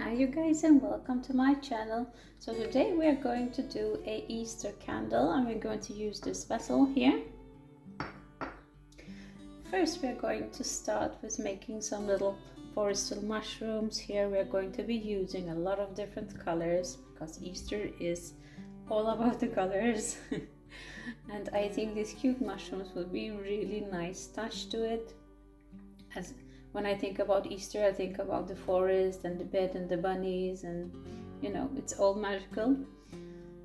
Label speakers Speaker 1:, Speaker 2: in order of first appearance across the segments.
Speaker 1: Hi you guys, and welcome to my channel. So today we are going to do a Easter candle, and we're going to use this vessel here. First we're going to start with making some little forestal mushrooms. Here we're going to be using a lot of different colors because Easter is all about the colors. And I think these cute mushrooms will be really nice touch to it. As when I think about Easter, I think about the forest and the bed and the bunnies, and you know, it's all magical.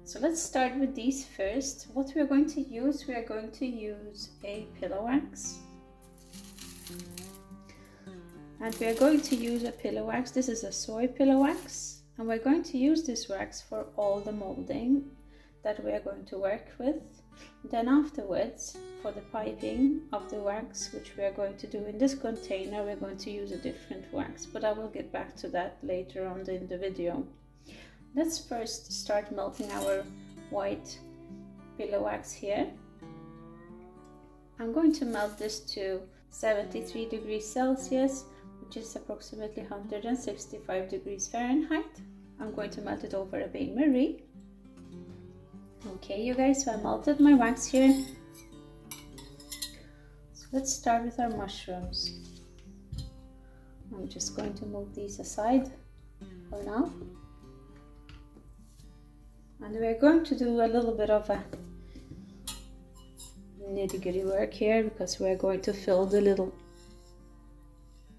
Speaker 1: So let's start with these first. What we are going to use, we are going to use a pillow wax. And we are going to use a pillow wax. This is a soy pillow wax, and we're going to use this wax for all the molding that we are going to work with. Then afterwards, for the piping of the wax, which we are going to do in this container, we're going to use a different wax, but I will get back to that later on in the video. Let's first start melting our white pillow wax here. I'm going to melt this to 73 degrees Celsius, which is approximately 165 degrees Fahrenheit. I'm going to melt it over a bain-marie. Okay, you guys, so I melted my wax here. So let's start with our mushrooms. I'm just going to move these aside for now. And we're going to do a little bit of a nitty-gritty work here because we're going to fill the little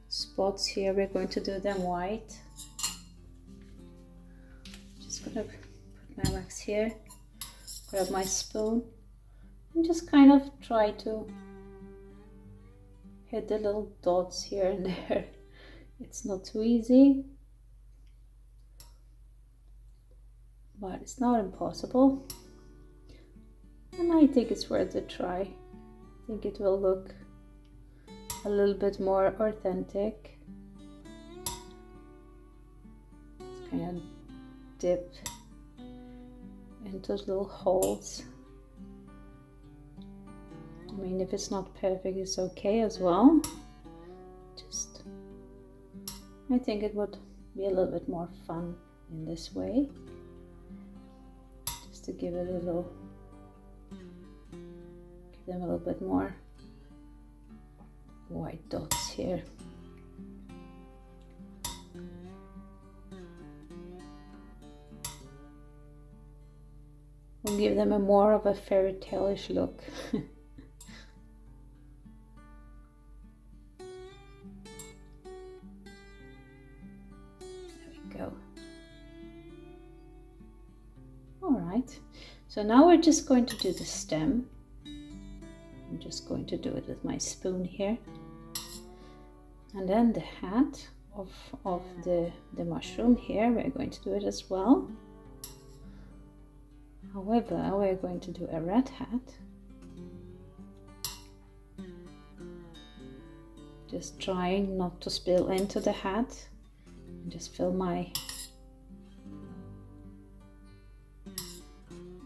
Speaker 1: spots here. We're going to do them white. Just gonna put my wax here. Grab my spoon and just kind of try to hit the little dots here and there. It's not too easy, but it's not impossible, and I think it's worth a try. I think it will look a little bit more authentic. Just kind of dip into little holes. I mean, if it's not perfect, it's okay as well. Just, I think it would be a little bit more fun in this way. Just to give it a little, give them a little bit more white dots here. We'll give them a more of a fairy tale-ish look. There we go. Alright, so now we're just going to do the stem. I'm just going to do it with my spoon here. And then the hat of the mushroom here, we're going to do it as well. However, we're going to do a red hat. Just trying not to spill into the hat. And just fill my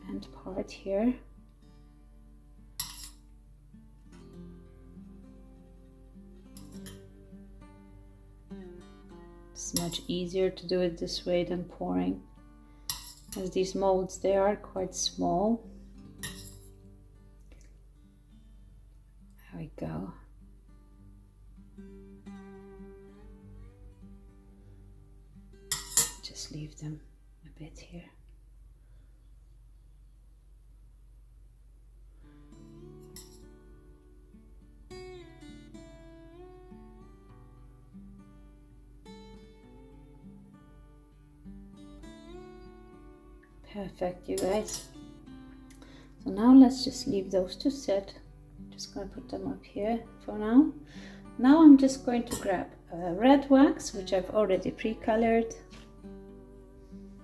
Speaker 1: end part here. It's much easier to do it this way than pouring, as these molds, they are quite small. There we go. Just leave them a bit here. Perfect, you guys. So now let's just leave those to sit. I'm just going to put them up here for now. Now I'm just going to grab a red wax, which I've already pre-colored.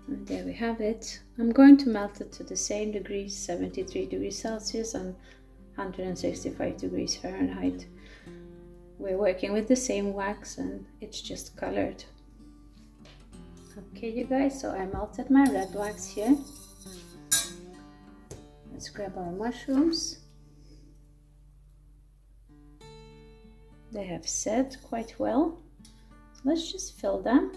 Speaker 1: And there we have it. I'm going to melt it to the same degrees, 73 degrees Celsius and 165 degrees Fahrenheit. We're working with the same wax and it's just colored. Okay, you guys, so I melted my red wax here. Let's grab our mushrooms. They have set quite well. So let's just fill them.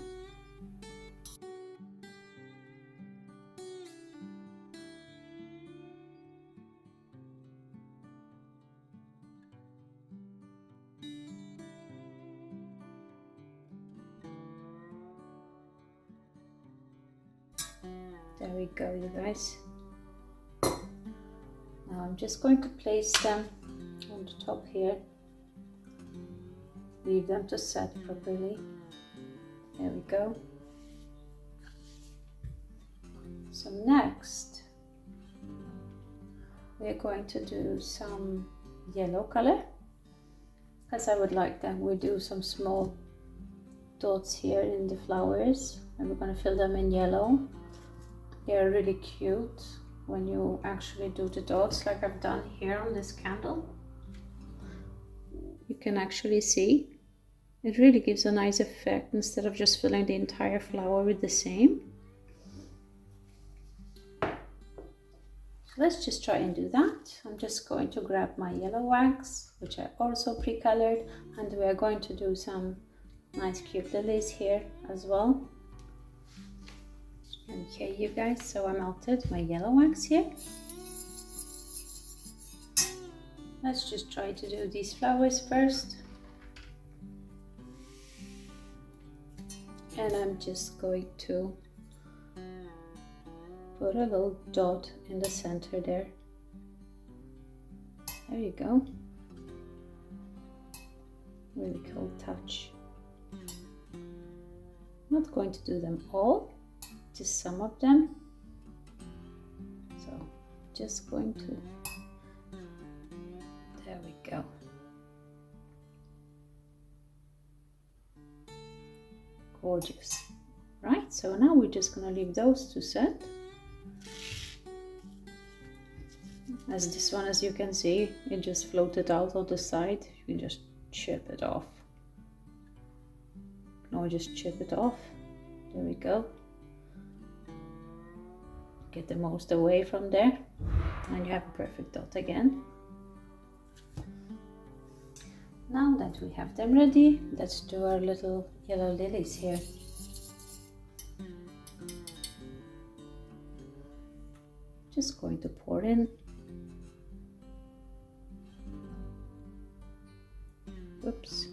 Speaker 1: There we go, you guys. Now I'm just going to place them on the top here. Leave them to set properly. There we go. So next, we're going to do some yellow color, because I would like that we do some small dots here in the flowers, and we're going to fill them in yellow. They're really cute when you actually do the dots, like I've done here on this candle. You can actually see it really gives a nice effect instead of just filling the entire flower with the same. Let's just try and do that. I'm just going to grab my yellow wax, which I also pre-colored, and we are going to do some nice cute lilies here as well. Okay, you guys, so I melted my yellow wax here. Let's just try to do these flowers first. And I'm just going to put a little dot in the center there. There you go. Really cool touch. I'm not going to do them all, just some of them. So just going to, there we go. Gorgeous. Right, so now we're just gonna leave those to set. As this one, as you can see, it just floated out of the side. You can just chip it off. No, just chip it off. There we go. Get the most away from there, and you have a perfect dot again. Now that we have them ready, let's do our little yellow lilies here. Just going to pour in. Whoops,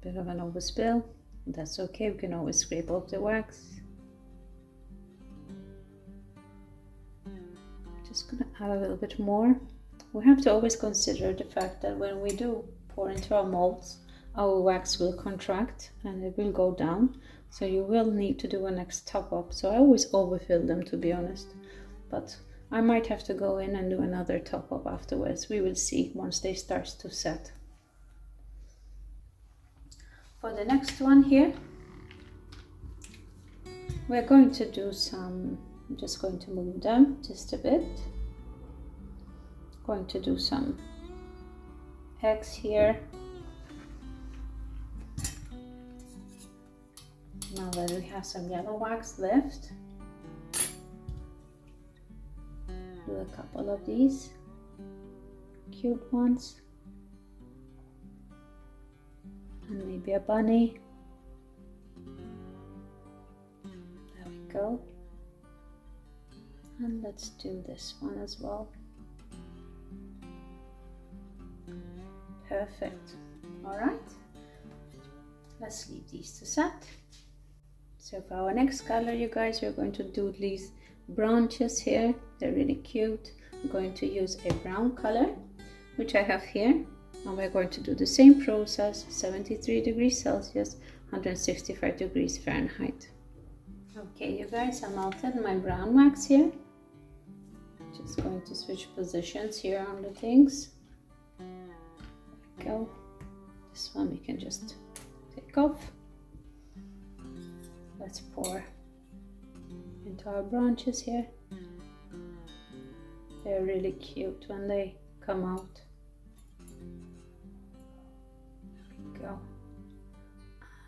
Speaker 1: bit of an overspill. That's okay, we can always scrape off the wax. Just gonna add a little bit more. We have to always consider the fact that when we do pour into our molds, our wax will contract and it will go down. So you will need to do a next top up. So I always overfill them, to be honest. But I might have to go in and do another top up afterwards. We will see once they start to set. For the next one here, we're going to do some, I'm just going to move them just a bit. Going to do some eggs here. Now that we have some yellow wax left, do a couple of these cute ones. And maybe a bunny. There we go. And let's do this one as well. Perfect. All right. Let's leave these to set. So for our next color, you guys, we're going to do these branches here. They're really cute. I'm going to use a brown color, which I have here. And we're going to do the same process, 73 degrees Celsius, 165 degrees Fahrenheit. Okay, you guys, I melted my brown wax here. Just going to switch positions here on the things. There we go. This one we can just take off. Let's pour into our branches here. They're really cute when they come out. Go.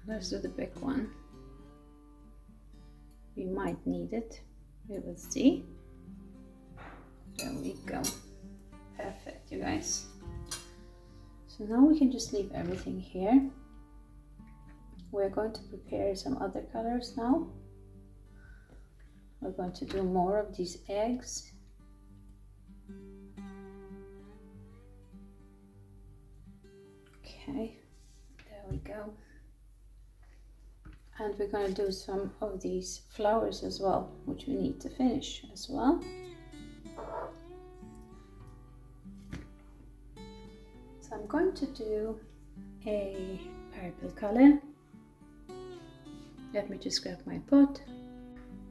Speaker 1: Let's do the big one. We might need it. We will see. There we go. Perfect, you guys. So now we can just leave everything here. We're going to prepare some other colors now. We're going to do more of these eggs. Okay. There we go. And we're going to do some of these flowers as well, which we need to finish as well. So I'm going to do a purple color. Let me just grab my pot.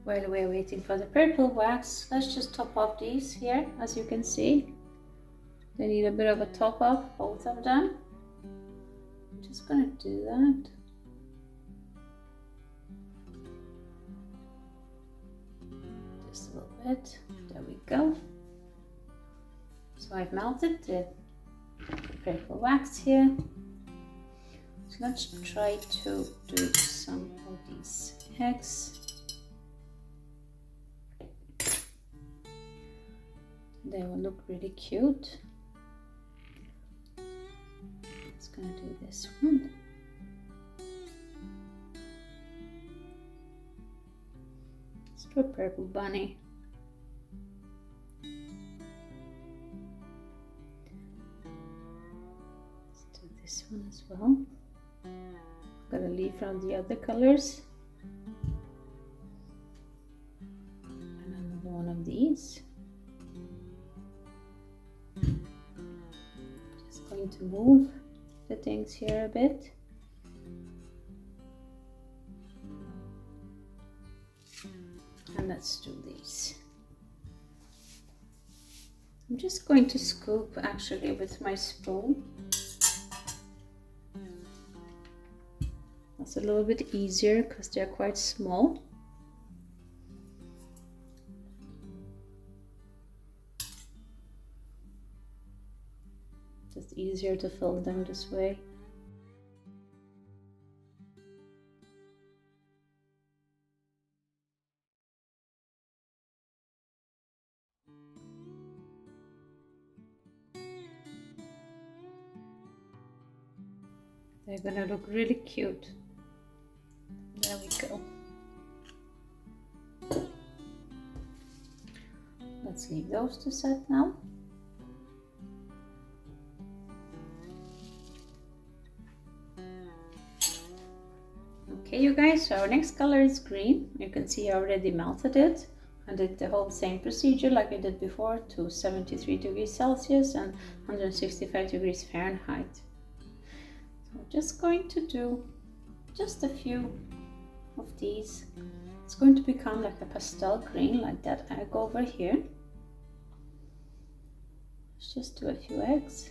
Speaker 1: While we're waiting for the purple wax, let's just top up these here. As you can see, they need a bit of a top up, both of them. I'm just going to do that. Just a little bit. There we go. So I've melted the purple wax here. So let's try to do some of these eggs. They will look really cute. It's gonna do this one. Let's do a purple bunny. Let's do this one as well. I'm gonna leave from the other colors. And another one of these. Just going to move the things here a bit. And let's do these. I'm just going to scoop actually with my spoon. That's a little bit easier because they're quite small. Just easier to fill them this way. They're gonna look really cute. There we go. Let's leave those to set now. Okay, you guys, so our next color is green. You can see I already melted it. I did the whole same procedure like I did before to 73 degrees Celsius and 165 degrees Fahrenheit. So I'm just going to do just a few of these. It's going to become like a pastel green, like that egg over here. Let's just do a few eggs.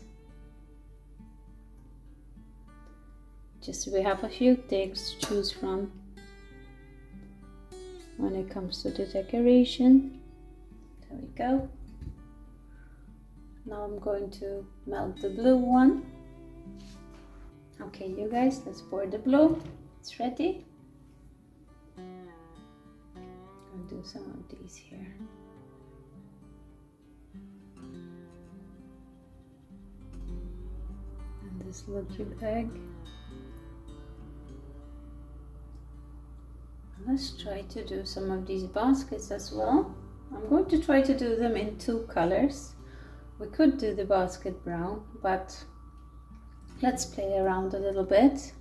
Speaker 1: Just so we have a few things to choose from when it comes to the decoration. There we go. Now I'm going to melt the blue one. Okay, you guys, let's pour the blue. It's ready. I'll do some of these here. And this little cute egg. Let's try to do some of these baskets as well. I'm going to try to do them in two colors. We could do the basket brown, but let's play around a little bit.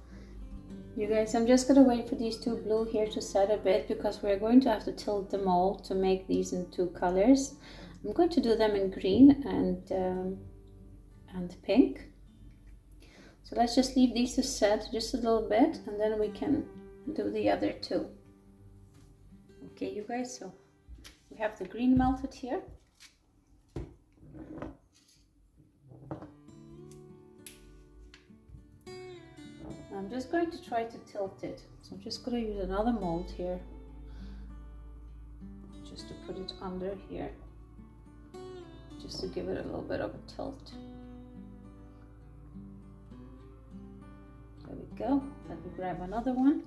Speaker 1: You guys, I'm just gonna wait for these two blue here to set a bit because we're going to have to tilt the mold to make these in two colors. I'm going to do them in green and pink. So let's just leave these to set just a little bit and then we can do the other two. Okay, you guys, so we have the green melted here. I'm just going to try to tilt it. So I'm just going to use another mold here, just to put it under here, just to give it a little bit of a tilt. There we go. Let me grab another one.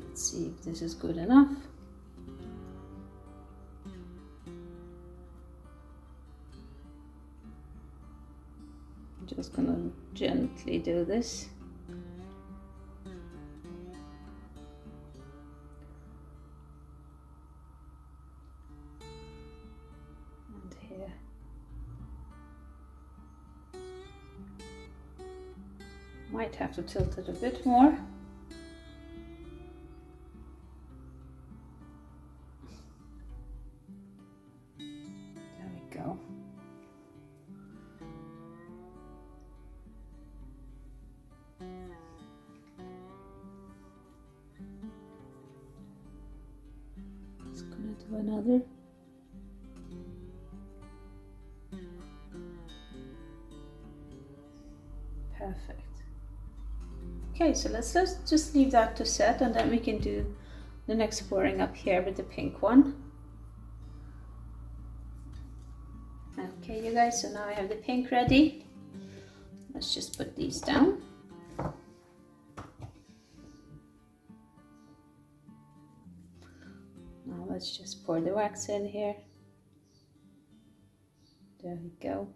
Speaker 1: Let's see if this is good enough. I'm just gonna gently do this. And here. Might have to tilt it a bit more. There we go. Just gonna do another. Perfect. Okay, so let's just leave that to set, and then we can do the next pouring up here with the pink one. Okay, you guys, so now I have the pink ready. Let's just put these down. Now let's just pour the wax in here. There we go.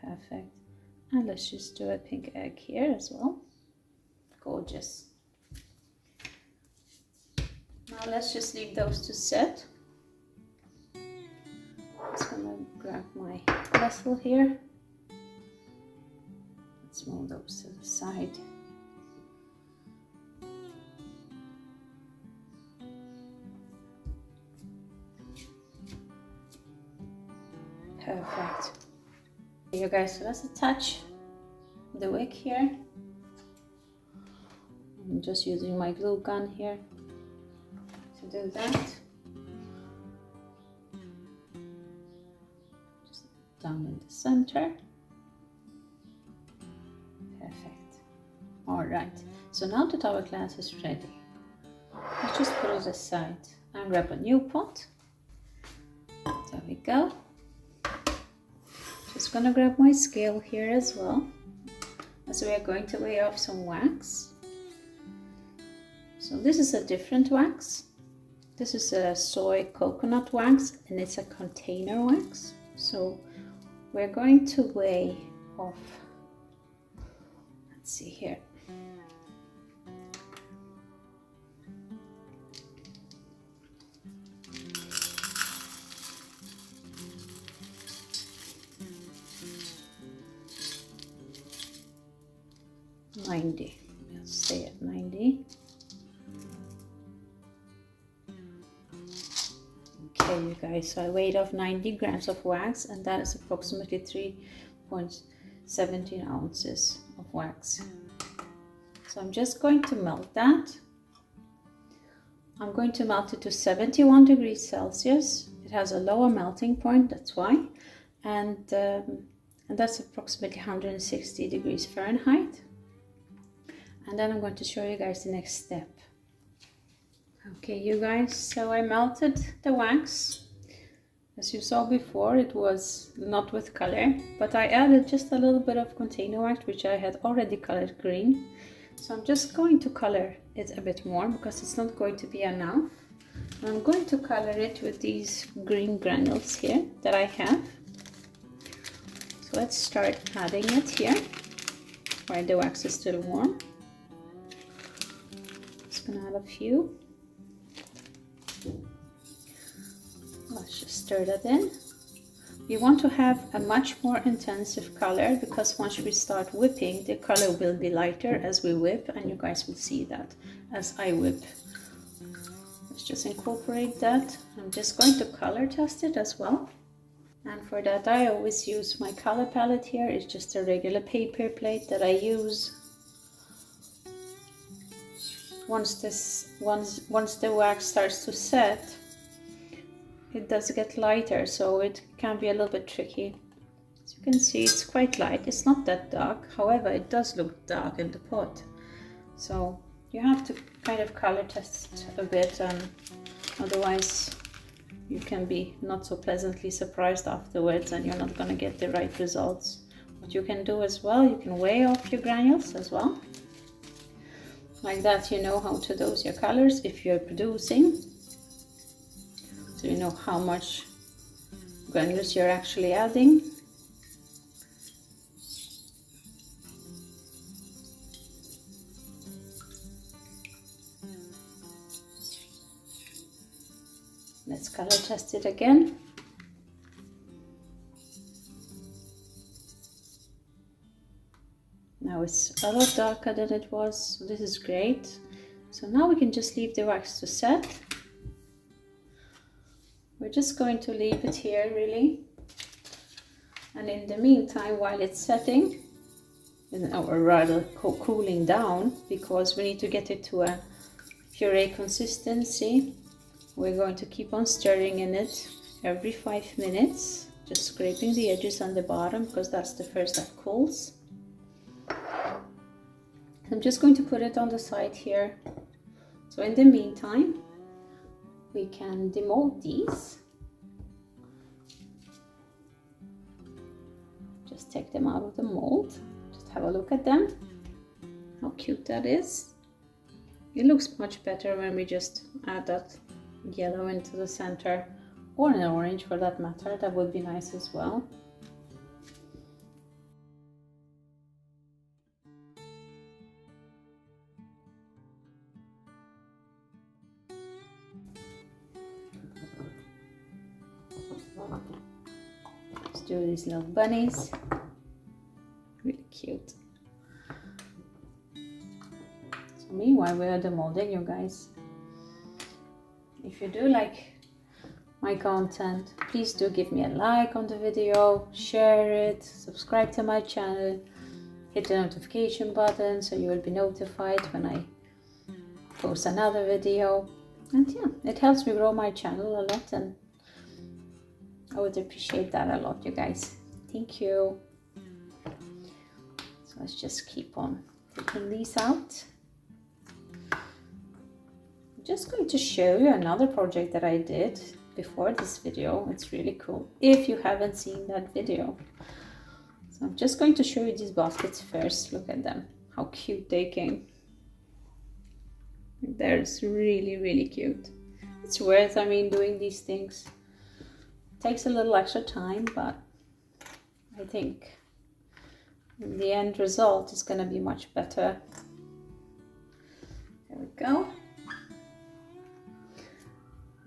Speaker 1: Perfect. And let's just do a pink egg here as well. Gorgeous. Now let's just leave those to set. Just gonna grab my vessel here. Let's move those to the side. Perfect. You guys, so let's attach the wick here. I'm just using my glue gun here to do that. Just down in the center. Perfect. All right, so now that our glass is ready, let's just put it aside and grab a new pot. There we go. Just gonna grab my scale here as well, as we are going to weigh off some wax. So this is a different wax. This is a soy coconut wax, and it's a container wax. So we're going to weigh off, let's see here. Let's stay at 90. Okay, you guys, so I weighed off 90 grams of wax, and that is approximately 3.17 ounces of wax. So I'm just going to melt that. I'm going to melt it to 71 degrees Celsius. It has a lower melting point, that's why. And that's approximately 160 degrees Fahrenheit. And then I'm going to show you guys the next step. Okay, you guys, so I melted the wax. As you saw before, it was not with color, but I added just a little bit of container wax, which I had already colored green. So I'm just going to color it a bit more because it's not going to be enough. And I'm going to color it with these green granules here that I have. So let's start adding it here while the wax is still warm. Gonna add a few. Let's just stir that in. We want to have a much more intensive color because once we start whipping, the color will be lighter as we whip, and you guys will see that as I whip. Let's just incorporate that. I'm just going to color test it as well. And for that, I always use my color palette here. It's just a regular paper plate that I use. Once the wax starts to set, it does get lighter, so it can be a little bit tricky. As you can see, it's quite light. It's not that dark. However, it does look dark in the pot. So you have to kind of color test a bit, and otherwise you can be not so pleasantly surprised afterwards, and you're not going to get the right results. What you can do as well, you can weigh off your granules as well. Like that, you know how to dose your colors if you're producing. So you know how much granules you're actually adding. Let's color test it again. Now it's a lot darker than it was, so this is great. So now we can just leave the wax to set. We're just going to leave it here really. And in the meantime, while it's setting, or rather cooling down, because we need to get it to a puree consistency, we're going to keep on stirring in it every 5 minutes, just scraping the edges on the bottom because that's the first that cools. I'm just going to put it on the side here. So in the meantime, we can demold these. Just take them out of the mold. Just have a look at them. How cute that is. It looks much better when we just add that yellow into the center, or an orange for that matter. That would be nice as well. Let's do these little bunnies. Really cute. So meanwhile, we are demolding, you guys. If you do like my content, please do give me a like on the video, share it, subscribe to my channel, hit the notification button so you will be notified when I post another video. And yeah, it helps me grow my channel a lot, and I would appreciate that a lot, you guys. Thank you. So let's just keep on taking these out. I'm just going to show you another project that I did before this video. It's really cool if you haven't seen that video. So I'm just going to show you these baskets first. Look at them, how cute they came. They're really cute. It's worth, doing these things. It takes a little extra time, but I think the end result is going to be much better. There we go.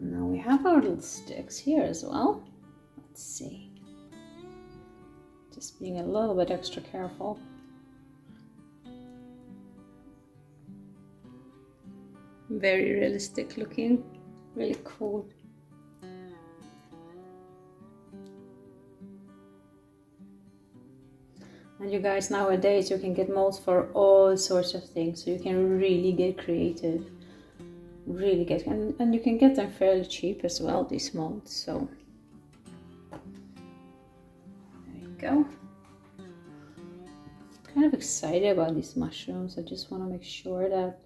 Speaker 1: Now we have our little sticks here as well. Let's see. Just being a little bit extra careful. Very realistic looking, really cool. And you guys, nowadays you can get molds for all sorts of things, so you can really get creative. Really get, and you can get them fairly cheap as well, these molds. So there you go. Kind of excited about these mushrooms. I just want to make sure that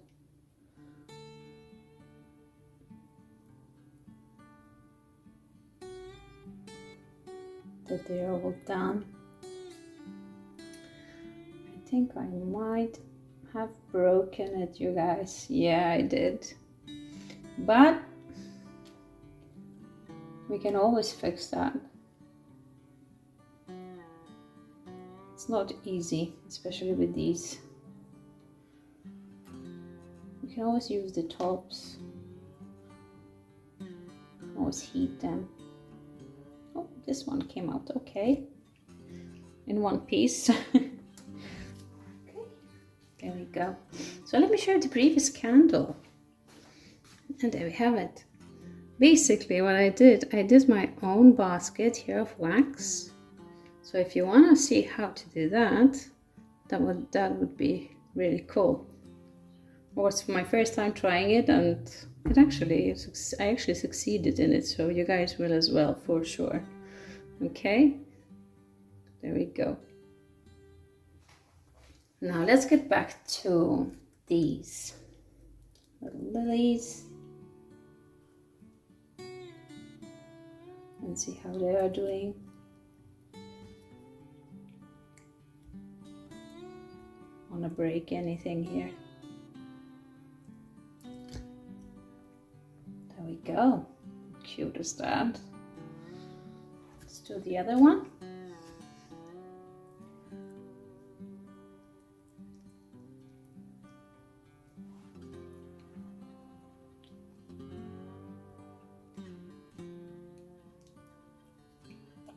Speaker 1: they're all done. I think I might have broken it, you guys. Yeah, I did. But we can always fix that. It's not easy, especially with these. You can always use the tops. Always heat them. Oh, this one came out okay. In one piece. Okay, there we go. So let me show you the previous candle. And there we have it. Basically what I did my own basket here of wax. So if you want to see how to do that, that would be really cool. It was my first time trying it, and I actually succeeded in it, so you guys will as well, for sure. Okay, there we go. Now let's get back to these little lilies and see how they are doing. Want to break anything here? There we go. Cute as that. Let's do the other one.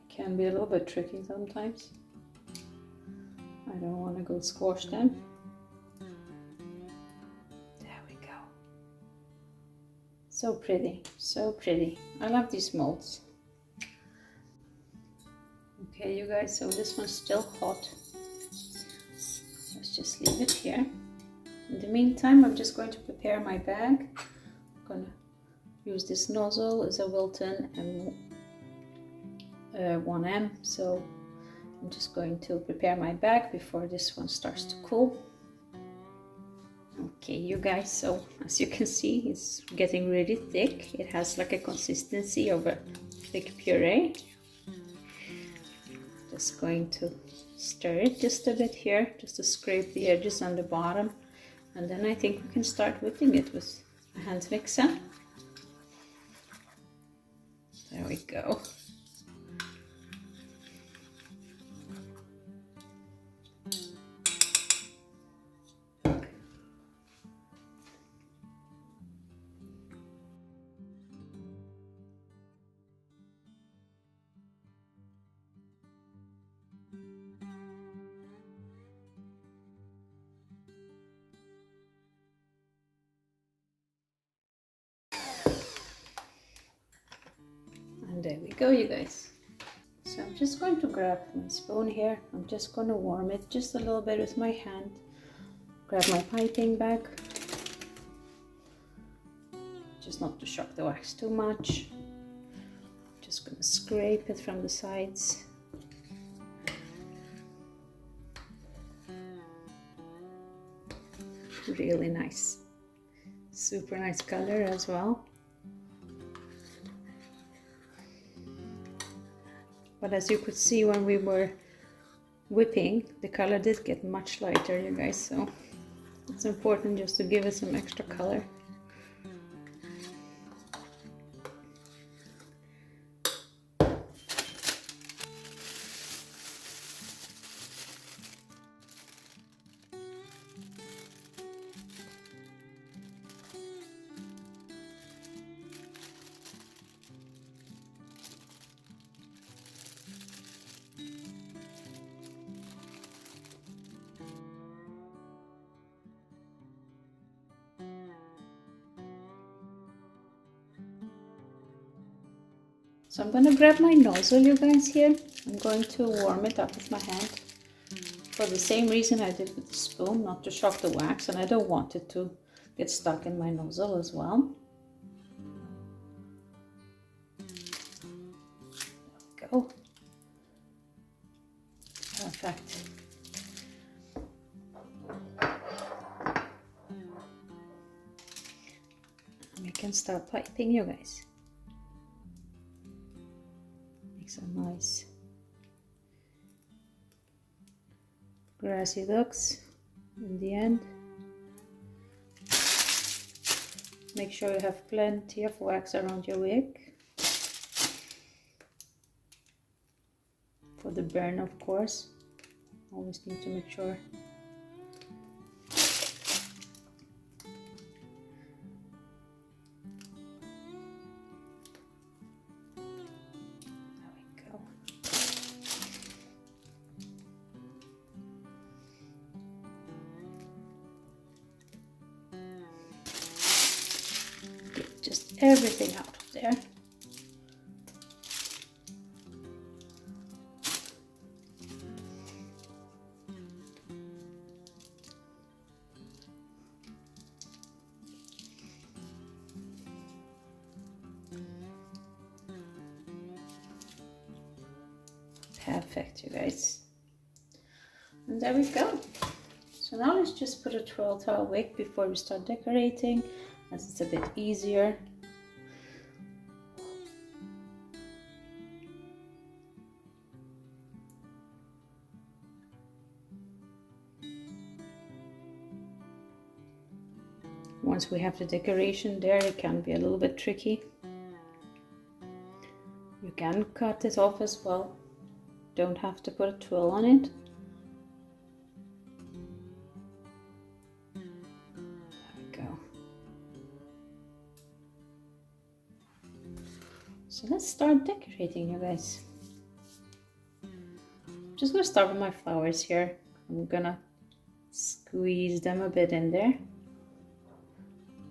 Speaker 1: Can be a little bit tricky sometimes. I I don't want to go squash them. There we go. So pretty, so pretty. I love these molds. Okay, you guys, so this one's still hot. Let's just leave it here. In the meantime, I'm just going to prepare my bag. I'm gonna use this nozzle as a Wilton and 1M, so I'm just going to prepare my bag before this one starts to cool. Okay, you guys, so as you can see, it's getting really thick. It has like a consistency of a thick puree. Just going to stir it just a bit here, just to scrape the edges on the bottom, and then I think we can start whipping it with a hand mixer. There we go. And there we go, you guys. So I'm just going to grab my spoon here. I'm just going to warm it just a little bit with my hand. Grab my piping bag. Just not to shock the wax too much. Just going to scrape it from the sides. Really nice. Super nice color as well. But as you could see when we were whipping, the color did get much lighter, you guys, so it's important just to give it some extra color. So I'm going to grab my nozzle, you guys, here. I'm going to warm it up with my hand for the same reason I did with the spoon, not to shock the wax, and I don't want it to get stuck in my nozzle as well. There we go. Perfect. And we can start piping, you guys. Some nice grassy looks in the end. Make sure you have plenty of wax around your wig for the burn, of course. Always need to make sure. Just everything out of there. Perfect, you guys. And there we go. So now let's just put a twirl to our wig before we start decorating, as it's a bit easier. Once we have the decoration there, it can be a little bit tricky. You can cut it off as well. Don't have to put a twirl on it. So let's start decorating, you guys. I'm just gonna start with my flowers here. I'm gonna squeeze them a bit in there.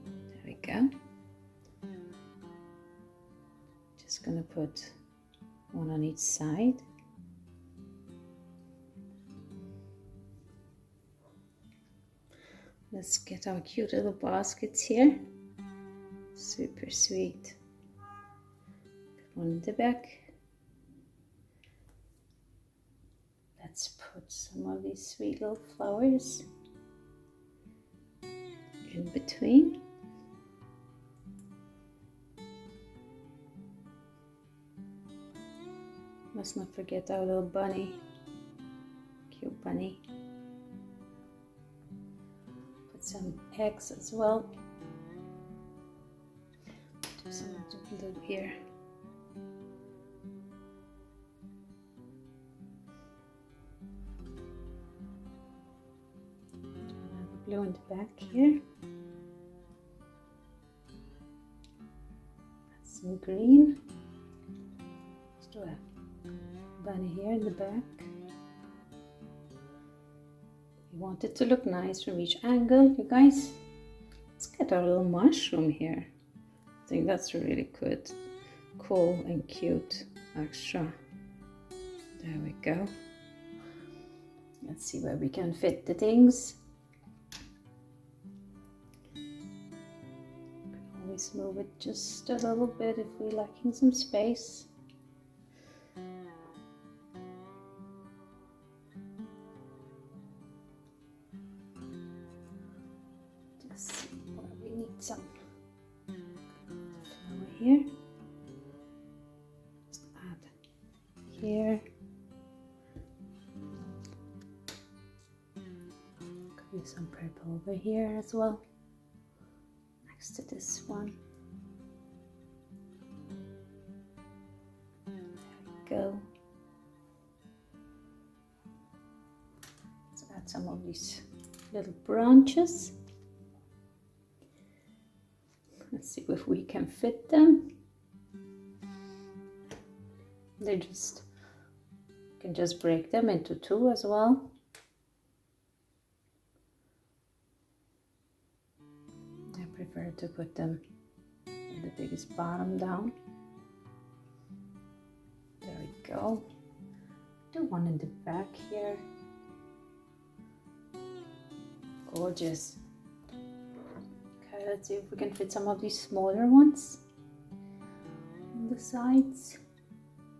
Speaker 1: There we go. Just gonna put one on each side. Let's get our cute little baskets here. Super sweet. One in the back. Let's put some of these sweet little flowers in between. Must not forget our little bunny. Cute bunny. Put some eggs as well. Do some blue here. Another blue in the back here. Some green. Let's do a bunny here in the back. We want it to look nice from each angle, you guys. Let's get our little mushroom here. I think that's really good, cool and cute extra. There we go. Let's see where we can fit the things. Always move it just a little bit if we're lacking some space. Just see where we need some flower here. Just add here. Could use some purple over here as well. Next to this one. There we go. Let's add some of these little branches. Let's see if we can fit them. They just, you can just break them into two as well. I prefer to put them with the biggest bottom down. There we go. Do one in the back here. Gorgeous. Okay, let's see if we can fit some of these smaller ones on the sides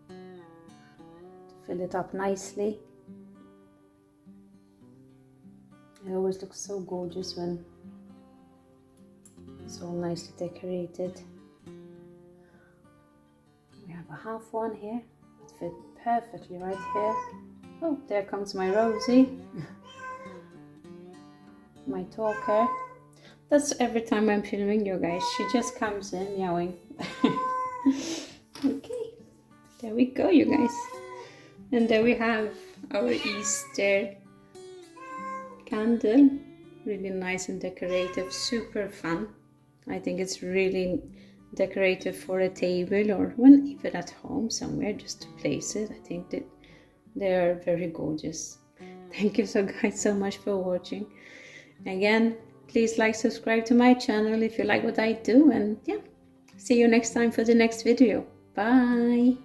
Speaker 1: to fill it up nicely. It always looks so gorgeous when it's all nicely decorated. We have a half one here. It fit perfectly right here. Oh, there comes my Rosie. My talker. That's every time I'm filming, you guys. She just comes in meowing. Okay, there we go, you guys. And there we have our Easter candle. Really nice and decorative, super fun. I think it's really decorative for a table or when even at home somewhere just to place it. I think that they are very gorgeous. Thank you guys so much for watching. Again, please like, subscribe to my channel if you like what I do, and yeah, see you next time for the next video. Bye.